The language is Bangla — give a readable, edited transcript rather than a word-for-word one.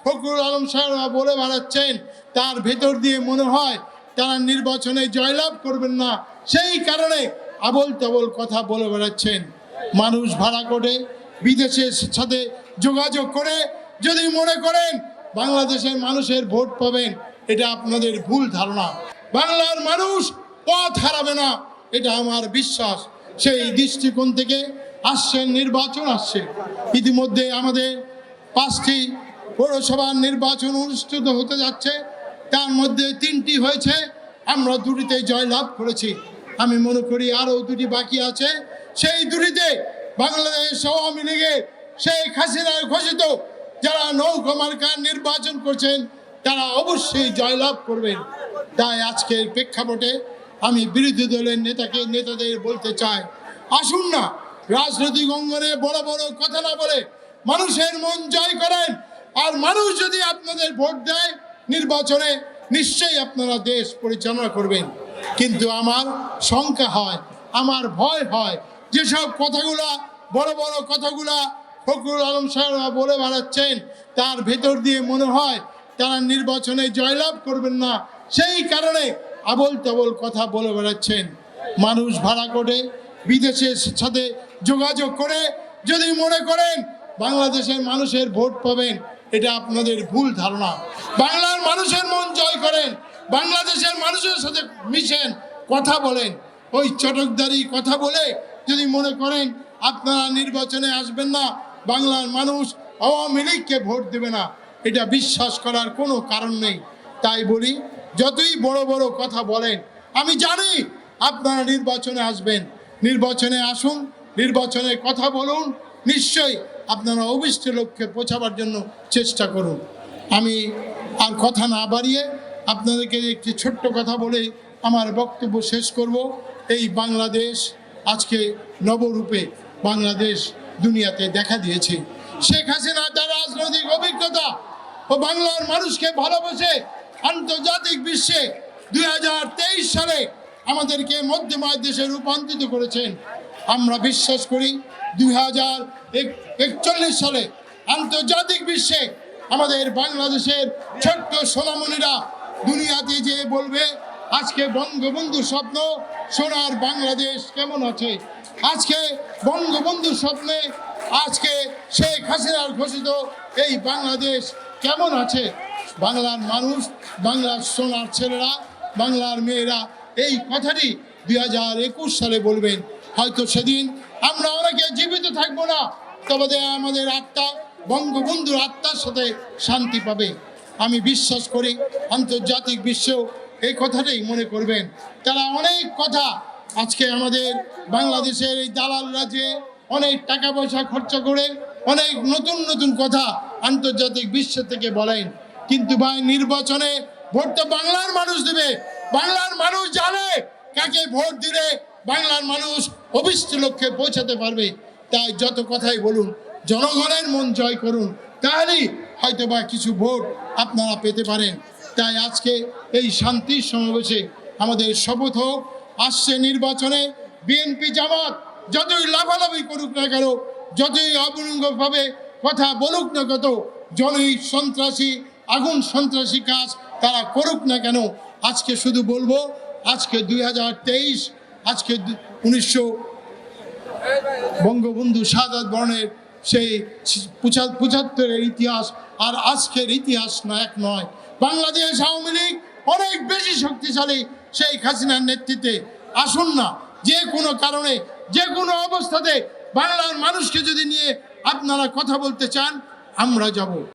ফখরুল আলম সাহেবরা বলে বেড়াচ্ছেন, তার ভেতর দিয়ে মনে হয় তারা নির্বাচনে জয়লাভ করবেন না, সেই কারণে আবল তাবল কথা বলে বেড়াচ্ছেন। মানুষ ভাড়া করে বিদেশের সাথে যোগাযোগ করে যদি মনে করেন বাংলাদেশের মানুষের ভোট পাবেন, এটা আপনাদের ভুল ধারণা। বাংলার মানুষ পথ হারাবে না, এটা আমার বিশ্বাস। সেই দৃষ্টিকোণ থেকে আসছে নির্বাচন আসছে। ইতিমধ্যে আমাদের 5টি পৌরসভার নির্বাচন অনুষ্ঠিত হতে যাচ্ছে, তার মধ্যে 3টি হয়েছে, আমরা 2টিতে জয়লাভ করেছি। আমি মনে করি আরও 2টি বাকি আছে। সেই 2টিতে বাংলাদেশ আওয়ামী লীগের শেখ হাসিনার ঘোষিত যারা নৌকা মার্কার নির্বাচন করছেন তারা অবশ্যই জয়লাভ করবেন। তাই আজকের প্রেক্ষাপটে আমি বিরোধী দলের নেতাদের বলতে চাই, আসুন না রাজনৈতিক অঙ্গনে বড় বড় কথা না বলে মানুষের মন জয় করেন। আর মানুষ যদি আপনাদের ভোট দেয় নির্বাচনে, নিশ্চয়ই আপনারা দেশ পরিচালনা করবেন। কিন্তু আমার শঙ্কা হয়, আমার ভয় হয়, যেসব কথাগুলা বড় বড় কথাগুলা ফখরুল আলম সাহেবরা বলে বেড়াচ্ছেন, তার ভেতর দিয়ে মনে হয় তারা নির্বাচনে জয়লাভ করবেন না, সেই কারণে আবল তাবল কথা বলে বেড়াচ্ছেন। মানুষ ভাড়া করে বিদেশের সাথে যোগাযোগ করে যদি মনে করেন বাংলাদেশের মানুষের ভোট পাবেন, এটা আপনাদের ভুল ধারণা। বাংলার মানুষের মন জয় করেন, বাংলাদেশের মানুষের সাথে মিশেন, কথা বলেন। ওই চটকদারি কথা বলে যদি মনে করেন আপনারা নির্বাচনে আসবেন না, বাংলার মানুষ আওয়ামী লীগকে ভোট দেবে না, এটা বিশ্বাস করার কোনো কারণ নেই। তাই বলি, যতই বড় বড় কথা বলেন, আমি জানি আপনারা নির্বাচনে আসবেন, নির্বাচনে আসুন, নির্বাচনে কথা বলুন, নিশ্চয়ই আপনারা অভিষ্ট লক্ষ্যে পৌঁছাবার জন্য চেষ্টা করুন। আমি আর কথা না বাড়িয়ে আপনাদেরকে একটি ছোট্ট কথা বলে আমার বক্তব্য শেষ করব। এই বাংলাদেশ আজকে নবরূপে বাংলাদেশ দুনিয়াতে দেখা দিয়েছে। শেখ হাসিনা তার রাজনৈতিক অভিজ্ঞতা ও বাংলার মানুষকে ভালোবেসে আন্তর্জাতিক বিশ্বে 2023 সালে আমাদেরকে মধ্যময় দেশে রূপান্তরিত করেছেন। আমরা বিশ্বাস করি 2041 সালে আন্তর্জাতিক বিশ্বে আমাদের বাংলাদেশের ছোট্ট সোনামণিরা দুনিয়াতে যে বলবে আজকে বঙ্গবন্ধুর স্বপ্ন সোনার বাংলাদেশ কেমন আছে, আজকে বঙ্গবন্ধুর স্বপ্নে আজকে শেখ হাসিনার ঘোষিত এই বাংলাদেশ কেমন আছে। বাংলার মানুষ, বাংলার সোনার ছেলেরা, বাংলার মেয়েরা এই কথাটি 2021 সালে বলবেন। হয়তো সেদিন আমরা অনেকে জীবিত থাকবো না, তবে আমাদের আত্মা বঙ্গবন্ধুর আত্মার সাথে শান্তি পাবে। আমি বিশ্বাস করি আন্তর্জাতিক বিশ্বেও এই কথাটাই মনে করবেন। তারা অনেক কথা আজকে আমাদের বাংলাদেশের এই দালালরা যে অনেক টাকা পয়সা খরচ করে অনেক নতুন নতুন কথা আন্তর্জাতিক বিশ্ব থেকে বলেন, কিন্তু ভাই নির্বাচনে ভোট তো বাংলার মানুষ দেবে। বাংলার মানুষ জানে কাকে ভোট দিলে বাংলার মানুষ অভিষ্ট লক্ষ্যে পৌঁছাতে পারবে। তাই যত কথাই বলুন, জনগণের মন জয় করুন, তাহলেই হয়তো বা কিছু ভোট আপনারা পেতে পারেন। তাই আজকে এই শান্তির সমাবেশে আমাদের শপথ হোক, আসছে নির্বাচনে বিএনপি জামাত যতই লাফালাফি করুক না কেন, যতই অবলম্বভাবে কথা বলুক না কত, যতই সন্ত্রাসী আগুন সন্ত্রাসী কাজ তারা করুক না কেন, আজকে শুধু বলবো আজকে 2023, আজকে 1900 বঙ্গবন্ধু শাহাদাত বরণের সেই 75-এর ইতিহাস আর আজকের ইতিহাস এক নয়। বাংলাদেশ আওয়ামী লীগ অনেক বেশি শক্তিশালী শেখ হাসিনার নেতৃত্বে। আসুন না যে কোনো কারণে যে কোনো অবস্থাতে বাংলার মানুষকে যদি নিয়ে আপনারা কথা বলতে চান, আমরা যাব।